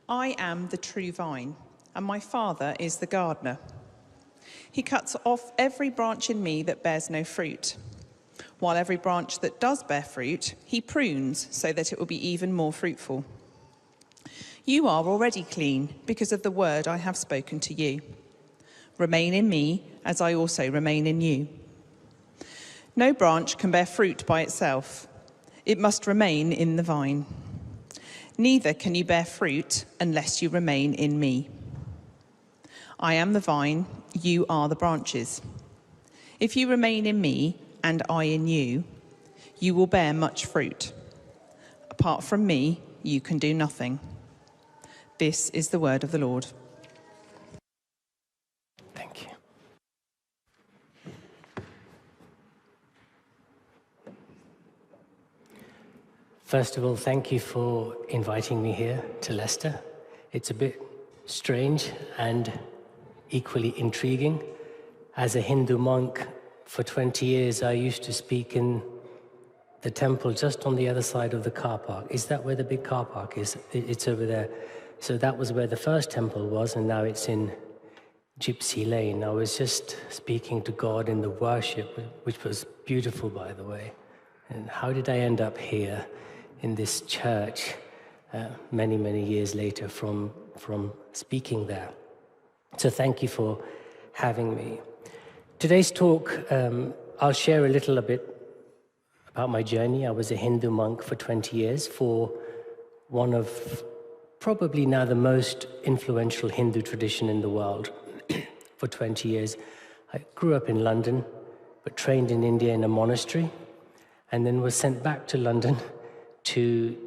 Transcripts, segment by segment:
I am the true vine, and my Father is the gardener. He cuts off every branch in me that bears no fruit, while every branch that does bear fruit, he prunes so that it will be even more fruitful. You are already clean because of the word I have spoken to you. Remain in me, as I also remain in you. No branch can bear fruit by itself. It must remain in the vine. Neither can you bear fruit unless you remain in me. I am the vine, you are the branches. If you remain in me and I in you, you will bear much fruit. Apart from me, you can do nothing. This is the word of the Lord. Thank you. First of all, thank you for inviting me here to Leicester. It's a bit strange and equally intriguing. As a Hindu monk for 20 years, I used to speak in the temple just on the other side of the car park. Is that where the big car park is? It's over there. So that was where the first temple was, and now it's in Gypsy Lane. I was just speaking to God in the worship, which was beautiful, by the way. And how did I end up here in this church many, many years later from speaking there? So thank you for having me. Today's talk, I'll share a bit about my journey. I was a Hindu monk for 20 years for one of probably now the most influential Hindu tradition in the world. For 20 years. I grew up in London, but trained in India in a monastery, and then was sent back to London to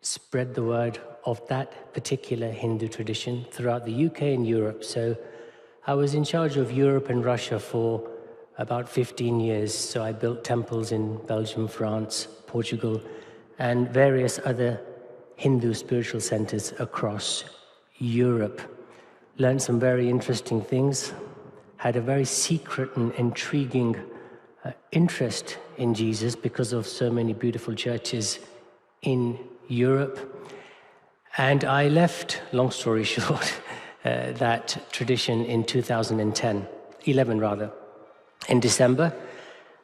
spread the word of that particular Hindu tradition throughout the UK and Europe. So I was in charge of Europe and Russia for about 15 years. So I built temples in Belgium, France, Portugal, and various other Hindu spiritual centers across Europe. Learned some very interesting things, had a very secret and intriguing interest in Jesus because of so many beautiful churches in Europe. And I left, long story short, that tradition in 2011 rather, in December.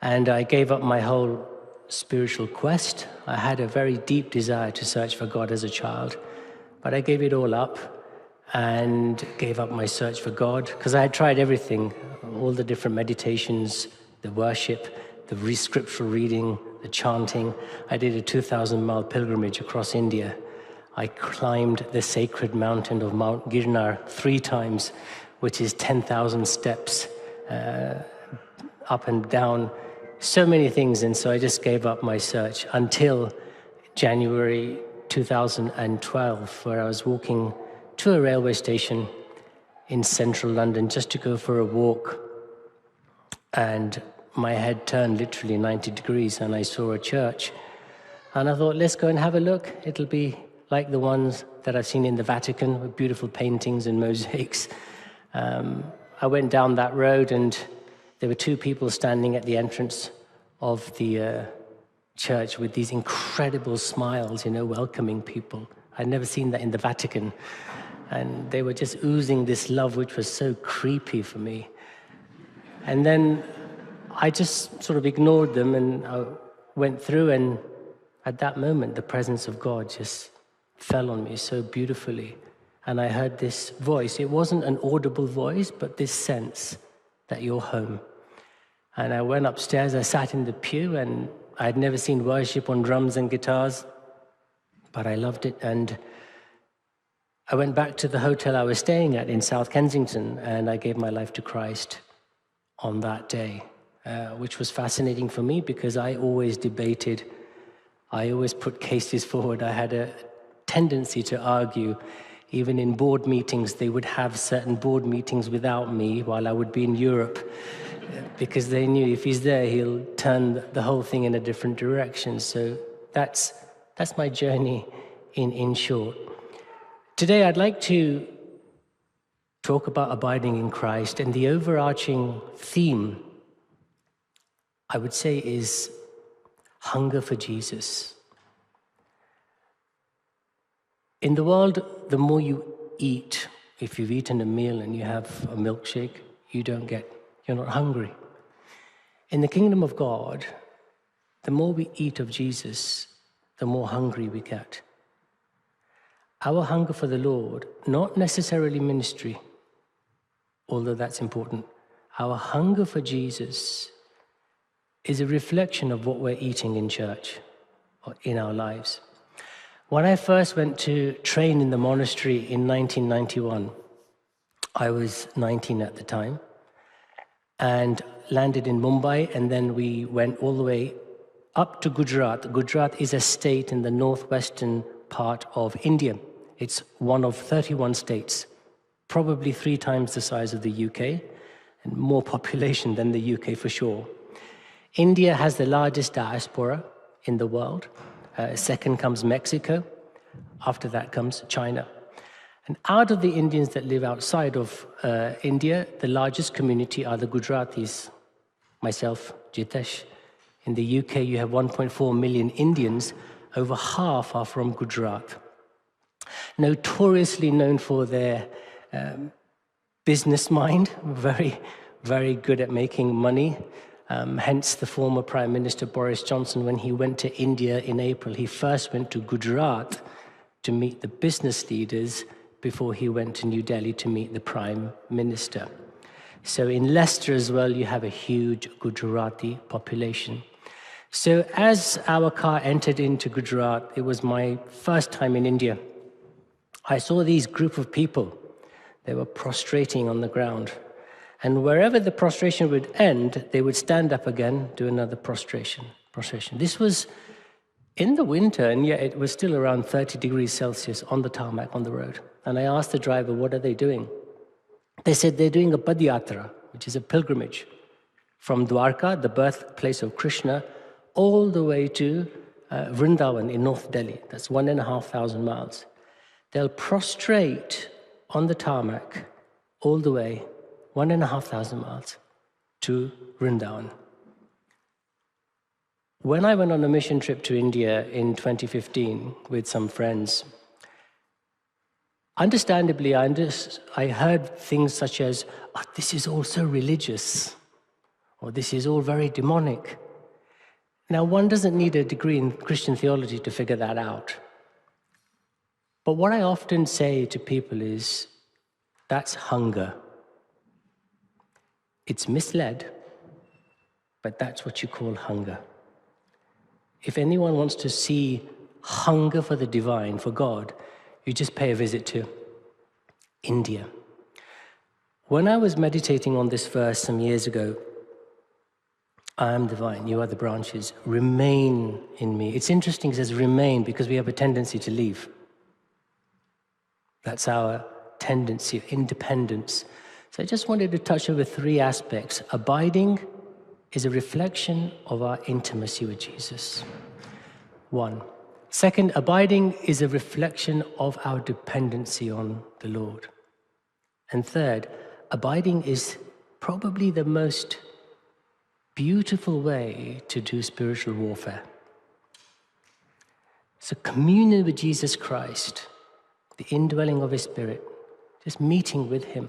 And I gave up my whole spiritual quest. I had a very deep desire to search for God as a child, but I gave it all up and gave up my search for God because I had tried everything, all the different meditations, the worship, the scriptural reading, the chanting. I did a 2,000-mile pilgrimage across India. I climbed the sacred mountain of Mount Girnar 3 times, which is 10,000 steps up and down, so many things. And so I just gave up my search until January 2012, where I was walking to a railway station in central London just to go for a walk. And my head turned literally 90 degrees and I saw a church. And I thought, let's go and have a look. It'll be like the ones that I've seen in the Vatican with beautiful paintings and mosaics. I went down that road and there were 2 people standing at the entrance of the church with these incredible smiles, welcoming people. I'd never seen that in the Vatican. And they were just oozing this love, which was so creepy for me. And then I just sort of ignored them and I went through, and at that moment, the presence of God just fell on me so beautifully. And I heard this voice. It wasn't an audible voice, but this sense that you're home. And I went upstairs, I sat in the pew, and I had never seen worship on drums and guitars, but I loved it. And I went back to the hotel I was staying at in South Kensington, and I gave my life to Christ on that day, which was fascinating for me because I always debated, I always put cases forward. I had a tendency to argue. Even in board meetings, they would have certain board meetings without me while I would be in Europe because they knew if he's there, he'll turn the whole thing in a different direction. So that's my journey in short. Today, I'd like to talk about abiding in Christ, and the overarching theme, I would say, is hunger for Jesus. In the world, the more you eat, if you've eaten a meal and you have a milkshake, you're not hungry. In the kingdom of God, the more we eat of Jesus, the more hungry we get. Our hunger for the Lord, not necessarily ministry, although that's important. Our hunger for Jesus is a reflection of what we're eating in church or in our lives. When I first went to train in the monastery in 1991, I was 19 at the time, and landed in Mumbai, and then we went all the way up to Gujarat. Gujarat is a state in the northwestern part of India. It's one of 31 states, probably 3 times the size of the UK, and more population than the UK for sure. India has the largest diaspora in the world. Second comes Mexico. After that comes China. And out of the Indians that live outside of India, the largest community are the Gujaratis, myself, Jitesh. In the UK, you have 1.4 million Indians. Over half are from Gujarat. Notoriously known for their business mind, very, very good at making money. Hence, the former Prime Minister Boris Johnson, when he went to India in April, he first went to Gujarat to meet the business leaders before he went to New Delhi to meet the Prime Minister. So in Leicester as well, you have a huge Gujarati population. So as our car entered into Gujarat, it was my first time in India. I saw these group of people. They were prostrating on the ground. And wherever the prostration would end, they would stand up again, do another prostration. This was in the winter, and yet it was still around 30 degrees Celsius on the tarmac on the road. And I asked the driver, what are they doing? They said they're doing a Padyatra, which is a pilgrimage from Dwarka, the birthplace of Krishna, all the way to Vrindavan in North Delhi. That's 1,500 miles. They'll prostrate on the tarmac all the way, 1,500 miles, to Vrindavan. When I went on a mission trip to India in 2015 with some friends, understandably, I heard things such as, oh, this is all so religious, or this is all very demonic. Now, one doesn't need a degree in Christian theology to figure that out. But what I often say to people is, that's hunger. It's misled, but that's what you call hunger. If anyone wants to see hunger for the divine, for God, you just pay a visit to India. When I was meditating on this verse some years ago, I am the vine, you are the branches, remain in me. It's interesting, it says remain, because we have a tendency to leave. That's our tendency, independence. So I just wanted to touch over 3 aspects. Abiding is a reflection of our intimacy with Jesus. 1. Second, abiding is a reflection of our dependency on the Lord. And third, abiding is probably the most beautiful way to do spiritual warfare. So communion with Jesus Christ, the indwelling of His Spirit, just meeting with Him.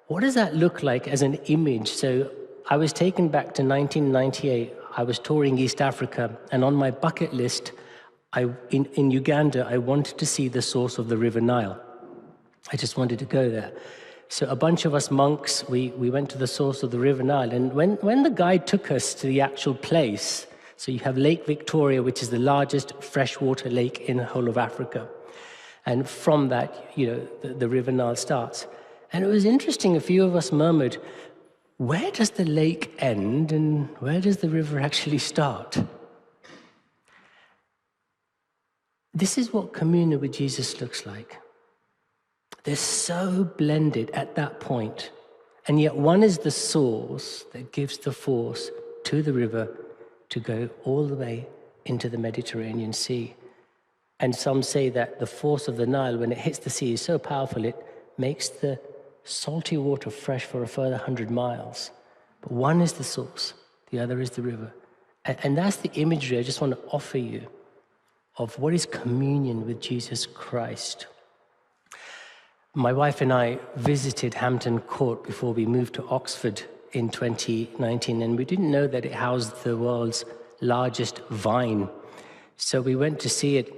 What does that look like as an image? So I was taken back to 1998. I was touring East Africa, and on my bucket list, in Uganda, I wanted to see the source of the River Nile. I just wanted to go there. So a bunch of us monks, we went to the source of the River Nile. And when the guide took us to the actual place, so you have Lake Victoria, which is the largest freshwater lake in the whole of Africa. And from that, the River Nile starts. And it was interesting, a few of us murmured, where does the lake end and where does the river actually start? This is what communion with Jesus looks like. They're so blended at that point, and yet one is the source that gives the force to the river to go all the way into the Mediterranean Sea. And some say that the force of the Nile, when it hits the sea, is so powerful it makes the salty water fresh for a further 100 miles. But one is the source, the other is the river. And that's the imagery I just want to offer you. of what is communion with Jesus Christ. My wife and I visited Hampton Court before we moved to Oxford in 2019, and we didn't know that it housed the world's largest vine. So we went to see it,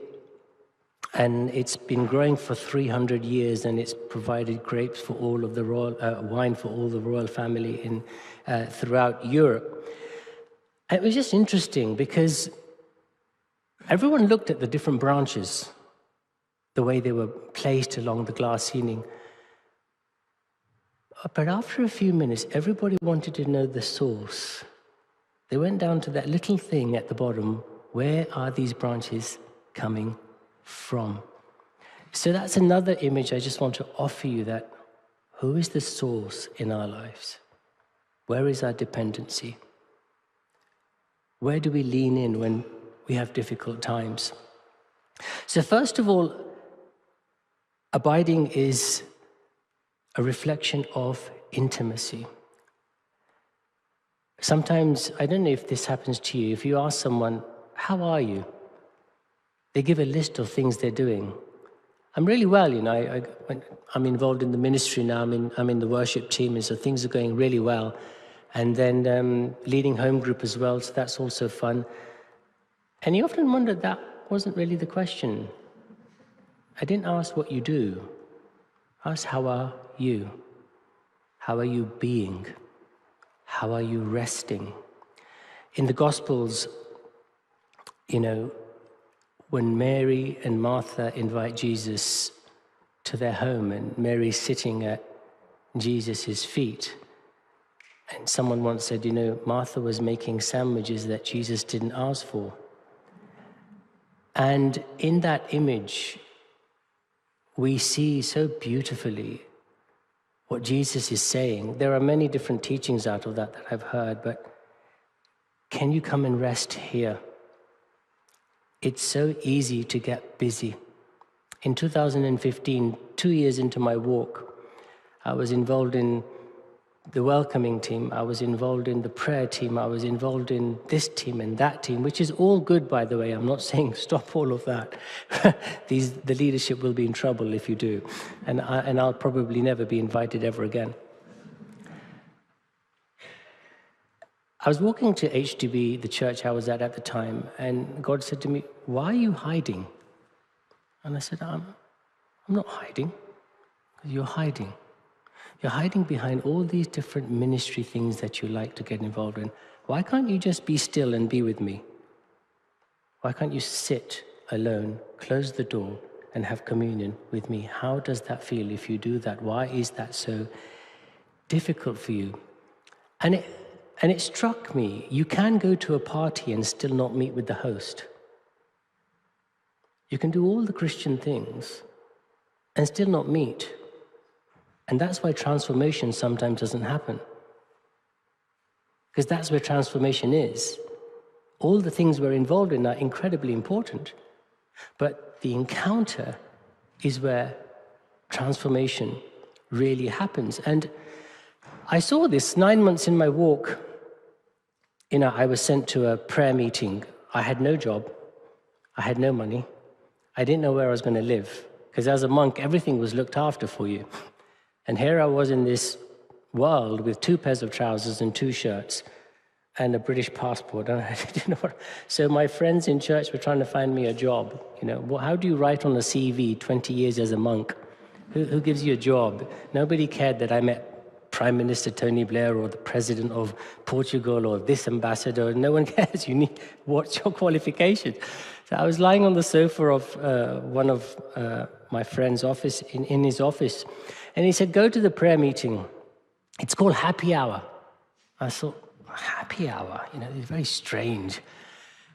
and it's been growing for 300 years, and it's provided grapes for all of the royal wine for all the royal family in throughout Europe. And it was just interesting because everyone looked at the different branches, the way they were placed along the glass ceiling. But after a few minutes, everybody wanted to know the source. They went down to that little thing at the bottom. Where are these branches coming from? So that's another image I just want to offer you, that who is the source in our lives? Where is our dependency? Where do we lean in when we have difficult times? So first of all, abiding is a reflection of intimacy. Sometimes, I don't know if this happens to you, if you ask someone, how are you? They give a list of things they're doing. I'm really well, I'm involved in the ministry now, I'm in the worship team, and so things are going really well. And then leading home group as well, so that's also fun. And you often wonder, that wasn't really the question. I didn't ask what you do. I asked, how are you? How are you being? How are you resting? In the Gospels, when Mary and Martha invite Jesus to their home, and Mary's sitting at Jesus' feet, and someone once said, Martha was making sandwiches that Jesus didn't ask for. And in that image, we see so beautifully what Jesus is saying. There are many different teachings out of that I've heard, but can you come and rest here? It's so easy to get busy. In 2015, 2 years into my walk, I was involved in the welcoming team, I was involved in the prayer team, I was involved in this team and that team, which is all good, by the way. I'm not saying stop all of that. The leadership will be in trouble if you do. And I'll probably never be invited ever again. I was walking to HTB, the church I was at the time, and God said to me, why are you hiding? And I said, I'm not hiding. You're hiding. You're hiding behind all these different ministry things that you like to get involved in. Why can't you just be still and be with me? Why can't you sit alone, close the door, and have communion with me? How does that feel if you do that? Why is that so difficult for you? And it struck me, you can go to a party and still not meet with the host. You can do all the Christian things and still not meet. And that's why transformation sometimes doesn't happen. Because that's where transformation is. All the things we're involved in are incredibly important. But the encounter is where transformation really happens. And I saw this 9 months in my walk. I was sent to a prayer meeting. I had no job. I had no money. I didn't know where I was going to live. Because as a monk, everything was looked after for you. And here I was in this world with 2 pairs of trousers and 2 shirts and a British passport. And I didn't know what. So my friends in church were trying to find me a job. How do you write on a CV 20 years as a monk? Who gives you a job? Nobody cared that I met Prime Minister Tony Blair or the President of Portugal or this ambassador. No one cares. What's your qualification? So I was lying on the sofa of one of my friend's office, in his office. And he said, go to the prayer meeting. It's called happy hour. I thought, happy hour? It's very strange.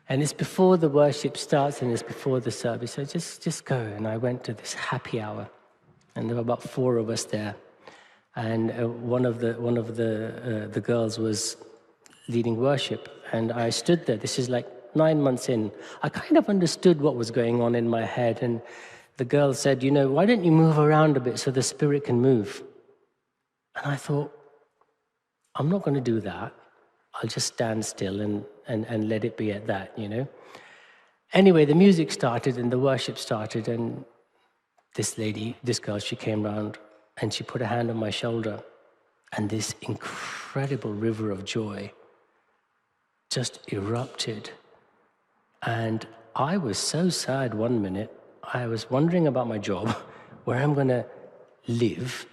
And it's before the worship starts and it's before the service. So just go. And I went to this happy hour. And there were about 4 of us there. And one of the girls was leading worship. And I stood there. This is like 9 months in. I kind of understood what was going on in my head. And the girl said, why don't you move around a bit so the Spirit can move? And I thought, I'm not going to do that. I'll just stand still and let it be at that, Anyway, the music started and the worship started, and this girl, she came round and she put a hand on my shoulder, and this incredible river of joy just erupted. And I was so sad one minute. I was wondering about my job, where I'm going to live,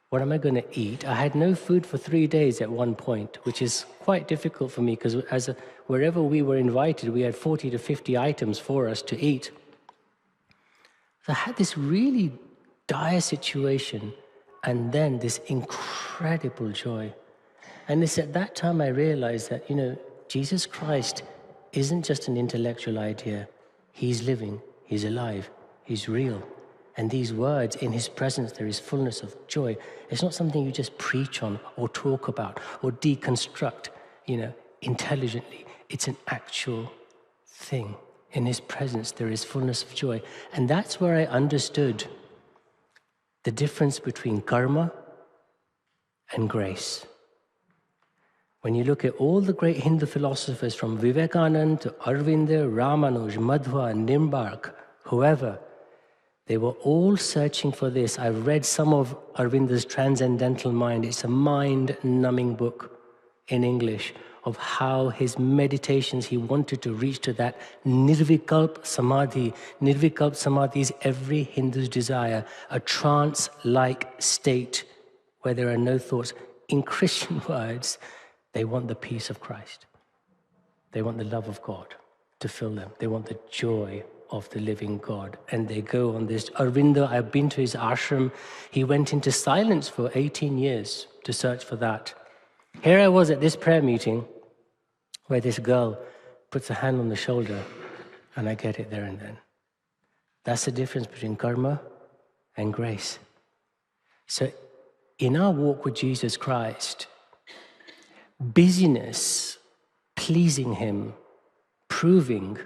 what am I going to eat. I had no food for 3 days at one point, which is quite difficult for me because wherever we were invited, we had 40 to 50 items for us to eat. So I had this really dire situation and then this incredible joy. And it's at that time I realized that, Jesus Christ isn't just an intellectual idea. He's living, he's alive, he's real. And these words, in his presence, there is fullness of joy. It's not something you just preach on or talk about or deconstruct, intelligently. It's an actual thing. In his presence, there is fullness of joy. And that's where I understood the difference between karma and grace. When you look at all the great Hindu philosophers from Vivekananda to Aurobindo, Ramanuj, Madhva, Nimbark, whoever, they were all searching for this. I've read some of Aurobindo's Transcendental Mind. It's a mind-numbing book in English of how his meditations, he wanted to reach to that nirvikalp samadhi. Nirvikalp samadhi is every Hindu's desire, a trance-like state where there are no thoughts. In Christian words, they want the peace of Christ. They want the love of God to fill them. They want the joy of the living God. And they go on this. Aurobindo, I've been to his ashram. He went into silence for 18 years to search for that. Here I was at this prayer meeting where this girl puts a hand on the shoulder and I get it there and then. That's the difference between karma and grace. So in our walk with Jesus Christ, busyness, pleasing him, proving,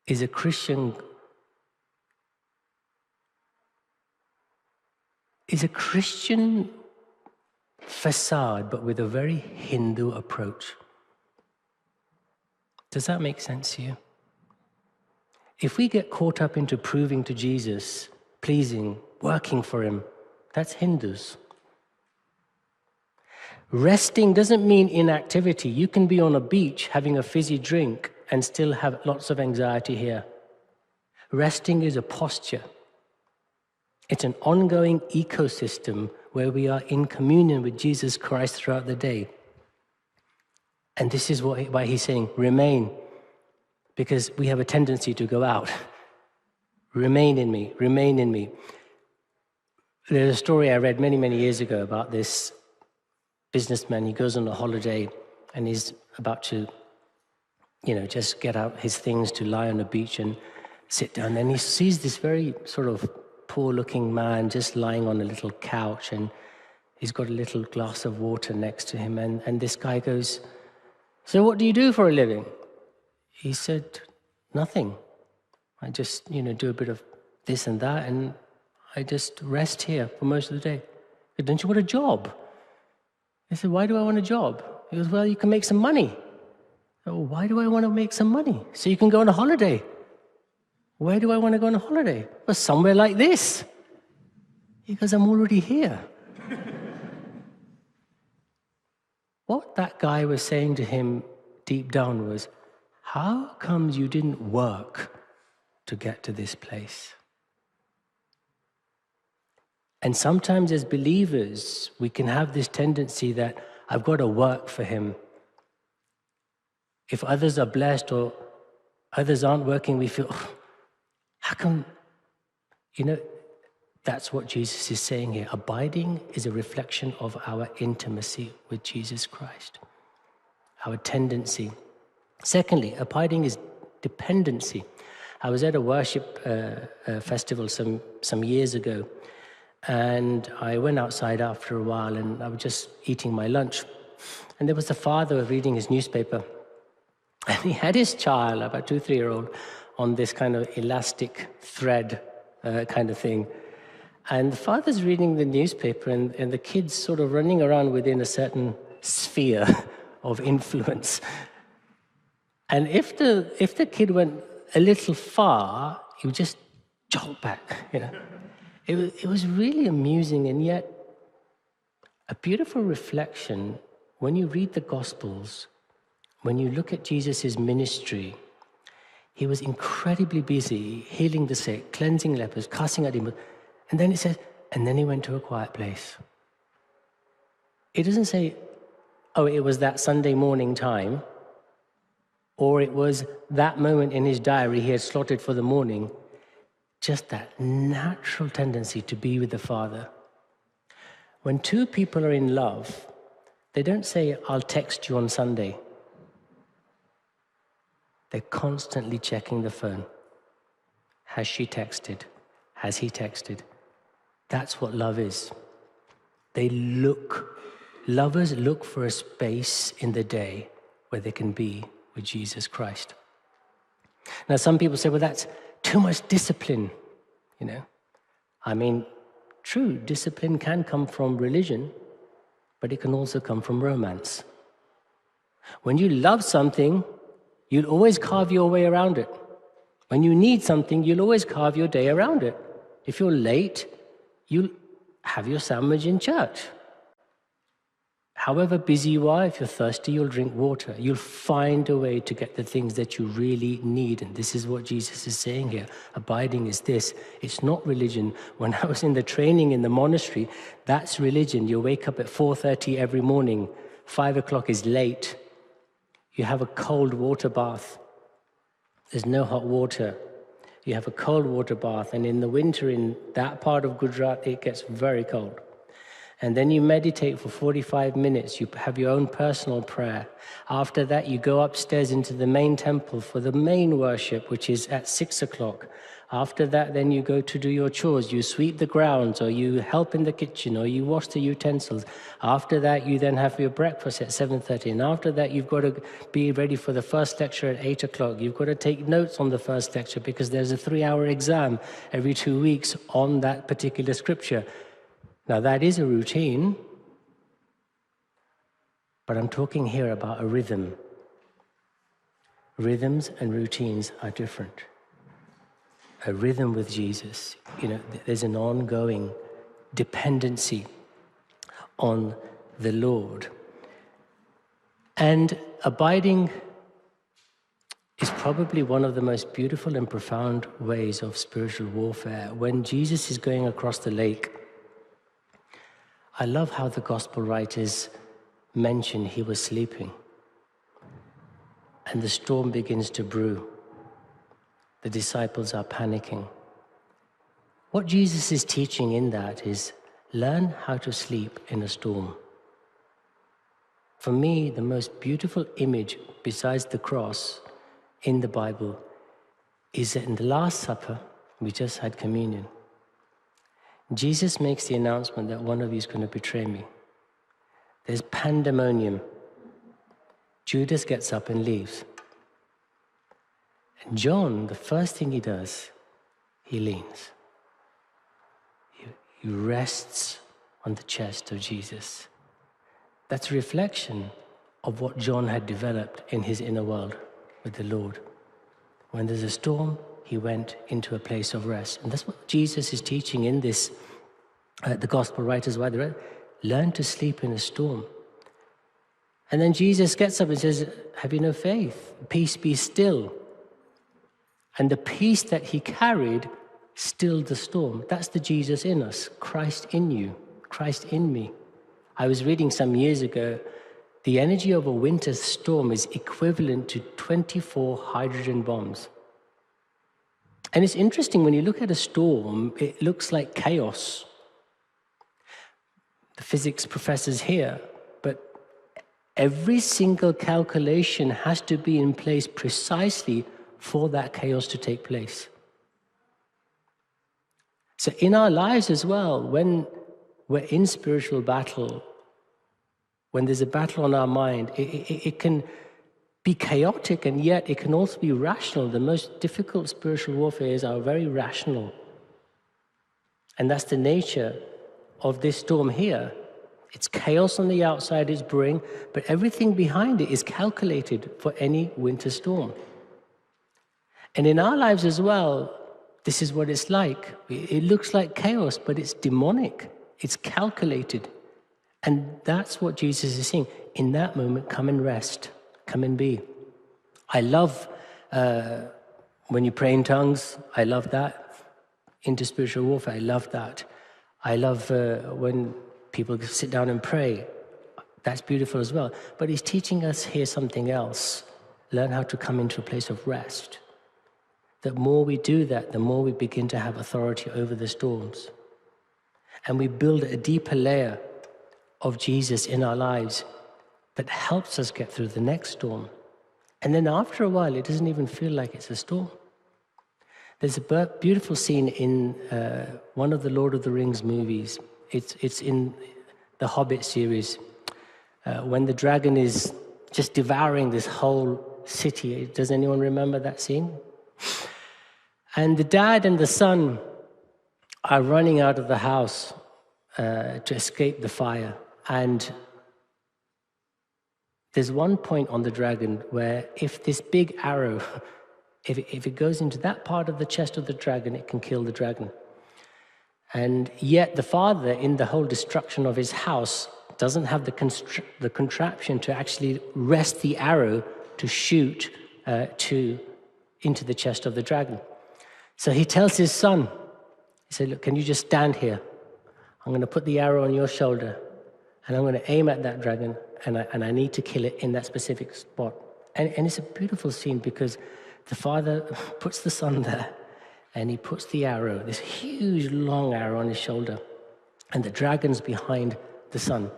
is a Christian facade, but with a very Hindu approach. Does that make sense to you? If we get caught up into proving to Jesus, pleasing, working for him, that's Hindus. Resting doesn't mean inactivity. You can be on a beach having a fizzy drink and still have lots of anxiety here. Resting is a posture. It's an ongoing ecosystem where we are in communion with Jesus Christ throughout the day. And this is why he's saying, remain, because we have a tendency to go out. Remain in me, remain in me. There's a story I read many, many years ago about this businessman. He goes on a holiday and he's about to, just get out his things to lie on a beach and sit down. And he sees this very sort of poor-looking man just lying on a little couch, and he's got a little glass of water next to him. And this guy goes, "So what do you do for a living?" He said, "Nothing. I just, do a bit of this and that, and I just rest here for most of the day." Said, "Don't you want a job?" He said, "Why do I want a job?" He goes, "Well, you can make some money." "Oh, why do I want to make some money?" "So you can go on a holiday." "Where do I want to go on a holiday?" "Well, somewhere like this." He goes, "I'm already here." What that guy was saying to him deep down was, how comes you didn't work to get to this place? And sometimes as believers, we can have this tendency that I've got to work for him. If others are blessed or others aren't working, we feel, how come? That's what Jesus is saying here. Abiding is a reflection of our intimacy with Jesus Christ, our tendency. Secondly, abiding is dependency. I was at a worship festival some years ago, and I went outside after a while, and I was just eating my lunch. And there was a father reading his newspaper, and he had his child, about 2-3-year-old, on this kind of elastic thread kind of thing. And the father's reading the newspaper, and the kid's sort of running around within a certain sphere of influence. And if the kid went a little far, he would just jolt back. It was really amusing, and yet a beautiful reflection when you read the Gospels, when you look at Jesus' ministry. He was incredibly busy healing the sick, cleansing lepers, casting out demons. And then it says, and then he went to a quiet place. It doesn't say, oh, it was that Sunday morning time, or it was that moment in his diary he had slotted for the morning. Just that natural tendency to be with the Father. When two people are in love, they don't say, I'll text you on Sunday. They're constantly checking the phone. Has she texted? Has he texted? That's what love is. Lovers look for a space in the day where they can be with Jesus Christ. Now, some people say, well, that's too much discipline, I mean, true, discipline can come from religion, but it can also come from romance. When you love something, you'll always carve your way around it. When you need something, you'll always carve your day around it. If you're late, you'll have your sandwich in church. However busy you are, if you're thirsty, you'll drink water. You'll find a way to get the things that you really need. And this is what Jesus is saying here. Abiding is this. It's not religion. When I was in the training in the monastery, that's religion. You wake up at 4:30 every morning. 5 o'clock is late. You have a cold water bath. There's no hot water. You have a cold water bath. And in the winter, in that part of Gujarat, it gets very cold. And then you meditate for 45 minutes. You have your own personal prayer. After that, you go upstairs into the main temple for the main worship, which is at 6 o'clock. After that, then you go to do your chores. You sweep the grounds, or you help in the kitchen, or you wash the utensils. After that, you then have your breakfast at 7:30. And after that, you've got to be ready for the first lecture at 8 o'clock. You've got to take notes on the first lecture because there's a 3-hour exam every 2 weeks on that particular scripture. Now, that is a routine, but I'm talking here about a rhythm. Rhythms and routines are different. A rhythm with Jesus, there's an ongoing dependency on the Lord. And abiding is probably one of the most beautiful and profound ways of spiritual warfare. When Jesus is going across the lake, I love how the gospel writers mention he was sleeping. And the storm begins to brew. The disciples are panicking. What Jesus is teaching in that is learn how to sleep in a storm. For me, the most beautiful image besides the cross in the Bible is that in the Last Supper, we just had communion. Jesus makes the announcement that one of you is going to betray me. There's pandemonium. Judas gets up and leaves. And John, the first thing he does, he leans. He rests on the chest of Jesus. That's a reflection of what John had developed in his inner world with the Lord. When there's a storm, he went into a place of rest. And that's what Jesus is teaching in this, the gospel writers, learn to sleep in a storm. And then Jesus gets up and says, have you no faith? Peace be still. And the peace that he carried stilled the storm. That's the Jesus in us, Christ in you, Christ in me. I was reading some years ago, the energy of a winter storm is equivalent to 24 hydrogen bombs. And it's interesting, when you look at a storm, it looks like chaos. The physics professors here, but every single calculation has to be in place precisely for that chaos to take place. So in our lives as well, when we're in spiritual battle, when there's a battle on our mind, it can be chaotic, and yet it can also be rational. The most difficult spiritual warfares are very rational. And that's the nature of this storm here. It's chaos on the outside, it's brewing, but everything behind it is calculated for any winter storm. And in our lives as well, this is what it's like. It looks like chaos, but it's demonic. It's calculated. And that's what Jesus is saying. In that moment, come and rest. Come and be. I love when you pray in tongues. I love that. Into spiritual warfare, I love that. I love when people sit down and pray. That's beautiful as well. But he's teaching us here something else. Learn how to come into a place of rest. The more we do that, the more we begin to have authority over the storms. And we build a deeper layer of Jesus in our lives that helps us get through the next storm. And then after a while, it doesn't even feel like it's a storm. There's a beautiful scene in one of the Lord of the Rings movies. It's in the Hobbit series, when the dragon is just devouring this whole city. Does anyone remember that scene? And the dad and the son are running out of the house to escape the fire. And there's one point on the dragon where if this big arrow, if it goes into that part of the chest of the dragon, it can kill the dragon. And yet the father, in the whole destruction of his house, doesn't have the contraption to actually rest the arrow to shoot into the chest of the dragon. So he tells his son, he said, look, can you just stand here? I'm going to put the arrow on your shoulder, and I'm going to aim at that dragon, and I need to kill it in that specific spot. And it's a beautiful scene because the father puts the son there, and he puts the arrow, this huge long arrow on his shoulder, and the dragon's behind the son.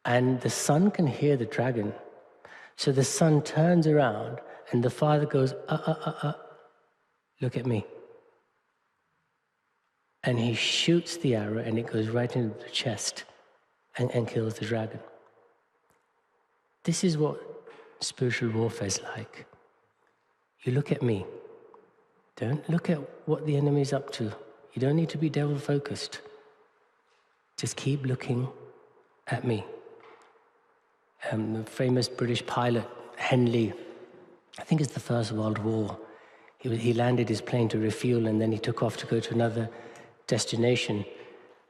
And the son can hear the dragon. So the son turns around, and the father goes, look at me. And he shoots the arrow, and it goes right into the chest and kills the dragon. This is what spiritual warfare is like. You look at me. Don't look at what the enemy is up to. You don't need to be devil-focused. Just keep looking at me. The famous British pilot, Henley, I think it's the First World War. He landed his plane to refuel, and then he took off to go to another destination.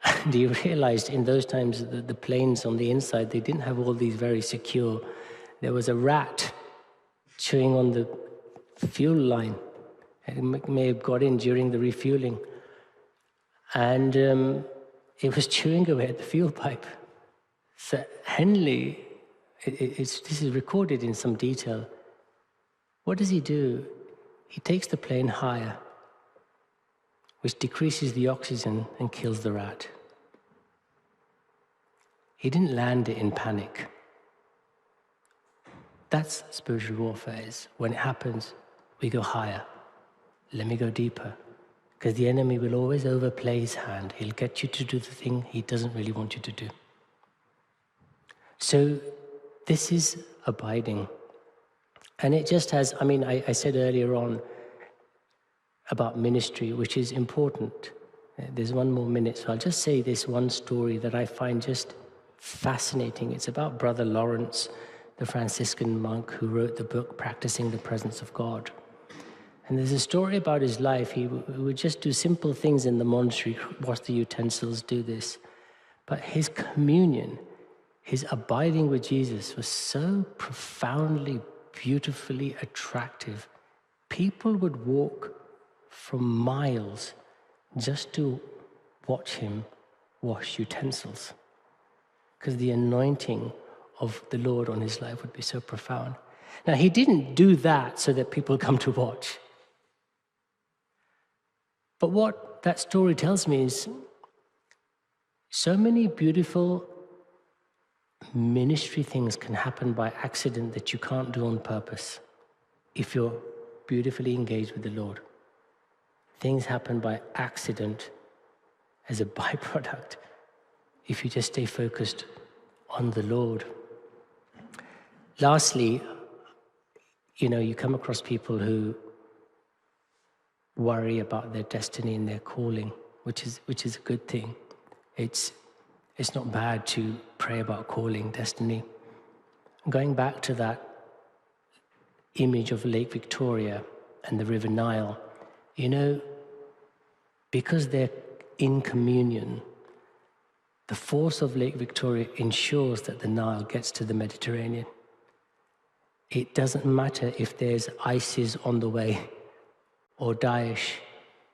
And he realized in those times that the planes on the inside, they didn't have all these very secure. There was a rat chewing on the fuel line. It may have got in during the refueling. And it was chewing away at the fuel pipe. So Henley, this is recorded in some detail. What does he do? He takes the plane higher, which decreases the oxygen and kills the rat. He didn't land it in panic. That's spiritual warfare is. When it happens, we go higher. Let me go deeper. Because the enemy will always overplay his hand. He'll get you to do the thing he doesn't really want you to do. So this is abiding. And it just has, I said earlier on about ministry, which is important. There's one more minute, so I'll just say this one story that I find just fascinating. It's about Brother Lawrence, the Franciscan monk who wrote the book, Practicing the Presence of God. And there's a story about his life. He would just do simple things in the monastery, wash the utensils, do this. But his communion, his abiding with Jesus was so profoundly, beautifully attractive. People would walk from miles just to watch him wash utensils, because the anointing of the Lord on his life would be so profound. Now, he didn't do that so that people come to watch. But what that story tells me is so many beautiful ministry things can happen by accident that you can't do on purpose if you're beautifully engaged with the Lord. Things happen by accident as a byproduct if you just stay focused on the Lord. Lastly, you come across people who worry about their destiny and their calling, which is a good thing. It's It's not bad to pray about calling, destiny. Going back to that image of Lake Victoria and the River Nile, because they're in communion, the force of Lake Victoria ensures that the Nile gets to the Mediterranean. It doesn't matter if there's ISIS on the way or Daesh.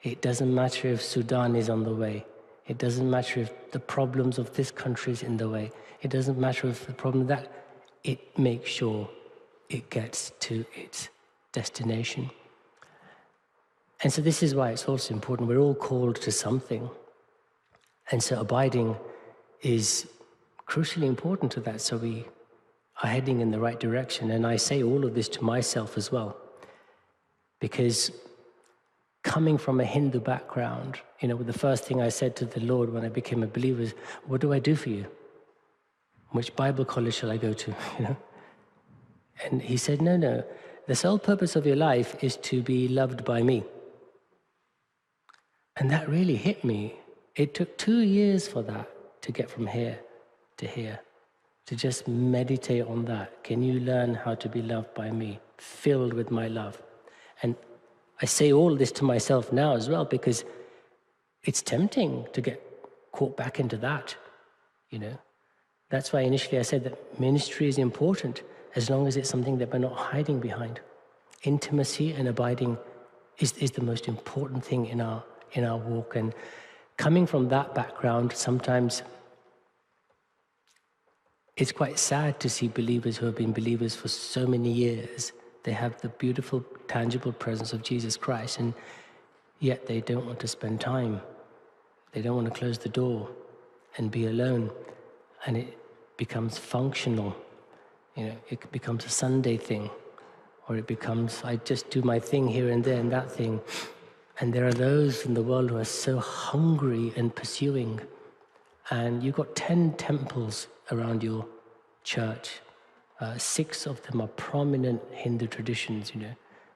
It doesn't matter if Sudan is on the way. It doesn't matter if the problems of this country is in the way. It doesn't matter if the problem that, it makes sure it gets to its destination. And so this is why it's also important. We're all called to something. And so abiding is crucially important to that, so we are heading in the right direction. And I say all of this to myself as well, because coming from a Hindu background, the first thing I said to the Lord when I became a believer is, what do I do for you? Which Bible college shall I go to? And he said, no, the sole purpose of your life is to be loved by me. And that really hit me. It took 2 years for that to get from here to here, to just meditate on that. Can you learn how to be loved by me, filled with my love? And I say all this to myself now as well, because it's tempting to get caught back into that, That's why initially I said that ministry is important as long as it's something that we're not hiding behind. Intimacy and abiding is the most important thing in our walk. And coming from that background, sometimes it's quite sad to see believers who have been believers for so many years. They have the beautiful, tangible presence of Jesus Christ, and yet they don't want to spend time. They don't want to close the door and be alone. And it becomes functional. It becomes a Sunday thing, or it becomes, I just do my thing here and there and that thing. And there are those in the world who are so hungry and pursuing. And you've got 10 temples around your church. 6 of them are prominent Hindu traditions,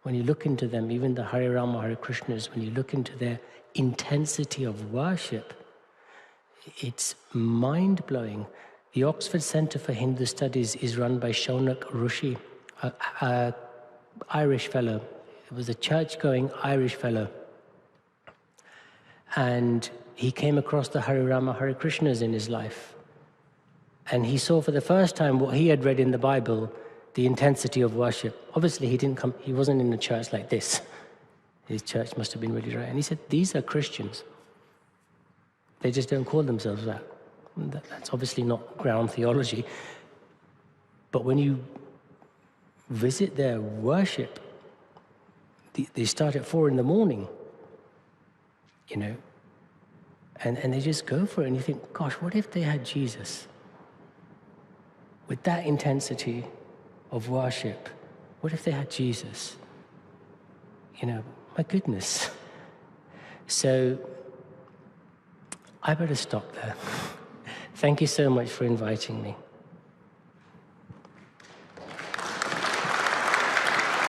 When you look into them, even the Hare Rama, Hare Krishnas, when you look into their intensity of worship, it's mind-blowing. The Oxford Centre for Hindu Studies is run by Shaunak Rishi, an Irish fellow. He was a church-going Irish fellow. And he came across the Hare Rama, Hare Krishnas in his life. And he saw for the first time what he had read in the Bible, the intensity of worship. Obviously, he wasn't in a church like this. His church must have been really right. And he said, these are Christians. They just don't call themselves that. That's obviously not ground theology. But when you visit their worship, they start at 4 a.m, and they just go for it. And you think, gosh, what if they had Jesus? With that intensity of worship, what if they had Jesus? My goodness. So I better stop there. Thank you so much for inviting me.